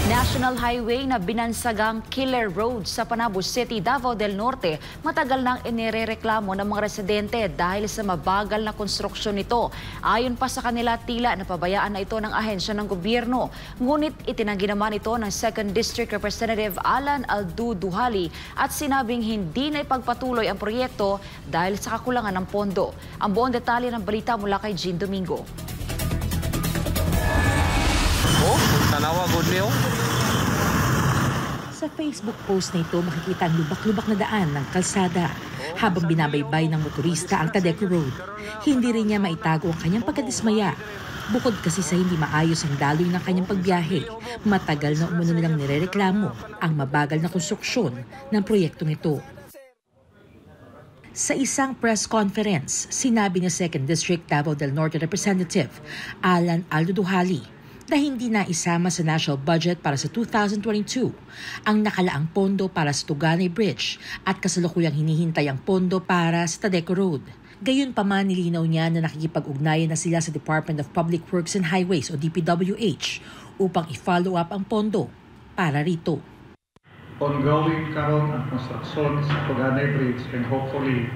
National Highway na binansagang Killer Road sa Panabo City, Davao del Norte, matagal nang inirereklamo ng mga residente dahil sa mabagal na konstruksyon nito. Ayon pa sa kanila, tila napabayaan na ito ng ahensya ng gobyerno. Ngunit itinanggi naman ito ng 2nd District Representative Alan Aldo-Duhali at sinabing hindi na ipagpatuloy ang proyekto dahil sa kakulangan ng pondo. Ang buong detalye ng balita mula kay Jean Domingo. Tanawa, good meal. Sa Facebook post na ito, makikita ang lubak-lubak na daan ng kalsada habang binabaybay ng motorista ang Tadeco Road. Hindi rin niya maitago ang kanyang pagkadismaya. Bukod kasi sa hindi maayos ang daloy ng kanyang pagbiyahe, matagal na umuno nilang nirereklamo ang mabagal na konstruksyon ng proyektong ito. Sa isang press conference, sinabi ni 2nd District Davao del Norte Representative Alan Aldo-Duhali na hindi na isama sa national budget para sa 2022 ang nakalaang pondo para sa Tuganay Bridge at kasalukuyang hinihintay ang pondo para sa Tadeco Road. Gayunpaman, nilinaw niya na nakikipag-ugnayan na sila sa Department of Public Works and Highways o DPWH upang i-follow up ang pondo para rito. Ongoing karon ang construction sa Tuganay Bridge and hopefully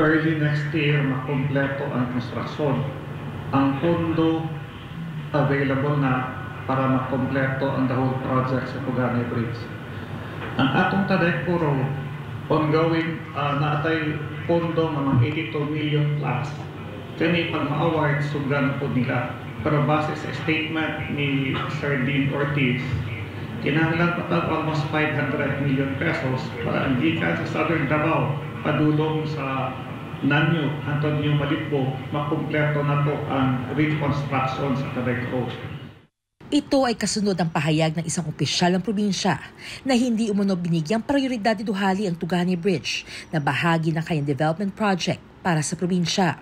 early next year makumpleto ang construction. Ang pondo available na para makompleto ang the whole project sa Tuganay Bridge. Ang atong Tadeco Road, ongoing naatay pondo ng mga 82 million plus. Kani pag ma-award, sugan po nila. Pero base sa statement ni Sir Dean Ortiz, kinahanglan patag almost 500 million pesos para ang gikan sa Southern Davao padulong sa Nanyo, Antonio Malipo, makumpleto na to ang reconstruction sa Tadeco Road. Ito ay kasunod ang pahayag ng isang opisyal ng probinsya na hindi umuno binigyang prioridad ni Duhali ang Tuganay Bridge na bahagi ng kanyang development project para sa probinsya.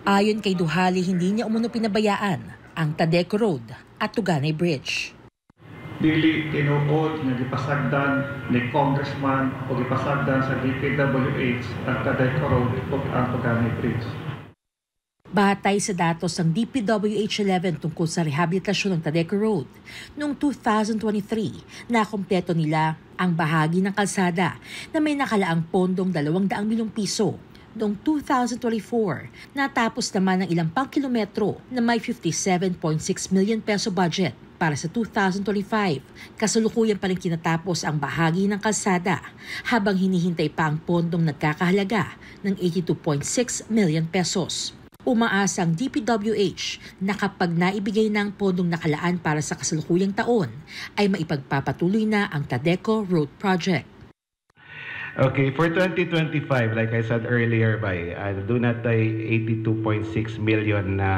Ayon kay Duhali, hindi niya umuno pinabayaan ang Tadeco Road at Tuganay Bridge. Dili tinuod nga gipasagdan ni Congressman o gipasagdan sa DPWH ang Tadeco Road o ang Tuganay Bridge. Batay sa datos ng DPWH-11 tungkol sa rehabilitasyon ng Tadeco Road, noong 2023, nakompleto nila ang bahagi ng kalsada na may nakalaang pondong 200 milyong piso. Noong 2024, natapos naman ang ilang pang kilometro na may 57.6 million peso budget. Para sa 2025, kasalukuyan pa rin kinatapos ang bahagi ng kalsada habang hinihintay pa ang pondong nagkakahalaga ng 82.6 million pesos. Umaasa ang DPWH na kapag naibigay ng pondong nakalaan para sa kasalukuyang taon, ay maipagpapatuloy na ang Tadeco Road Project. Okay, for 2025, like I said earlier, do not 82.6 million na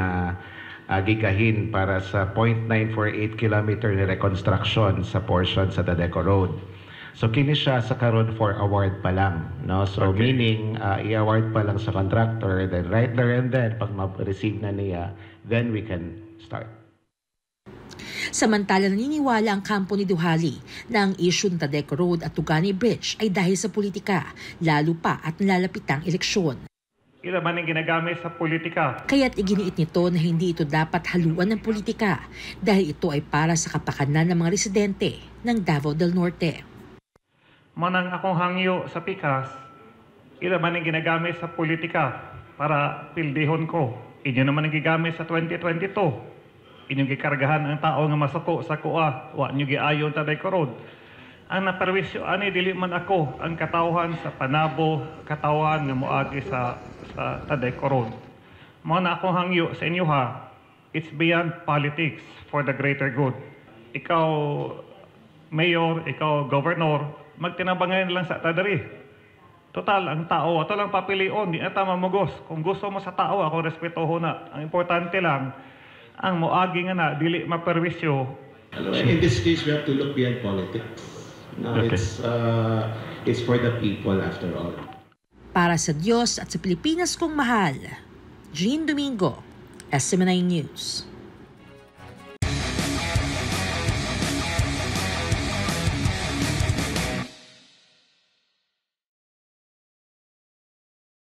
gigahin para sa 0.948 kilometer na reconstruction sa portion sa Tadeco Road. So kini siya sa karon for award pa lang, no? So okay. Meaning i-award pa lang sa contractor, then right there and then pag ma-receive na niya, then we can start. Samantala, naniniwala ang kampo ni Duhali na ang issue ng Tadeco Road at Tuganay Bridge ay dahil sa politika, lalo pa at nalalapit ang eleksyon. Ila man ang ginagamit sa politika. Kaya't iginiit nito na hindi ito dapat haluan ng politika dahil ito ay para sa kapakanan ng mga residente ng Davao del Norte. Manang akong hangyo sa pikas, ila man ang ginagamit sa politika para pildihon ko. Inyo naman ang gigamit sa 2022. Inyong gikargahan ang tao nga masuko sa kuha, wa nyo giayon Tadeco Road. Ang naperwisyo ani dili man ako ang katawhan sa Panabo, katawhan nga moagi sa Tadeco Road. Mao na akong hangyo sa inyo ha. It's beyond politics for the greater good. Ikaw mayor, ikaw governor, magtinabangayan lang sa tadari. Total ang tao ato lang papilion, di ata mamugos. Kung gusto mo sa tao ako respetuho na. Ang importante lang ang moagi nga na dili maperwisyo. In this case we have to look beyond politics. No, okay. It's for the people after all. Para sa Diyos at sa Pilipinas kong mahal, Jean Domingo, SMNI News.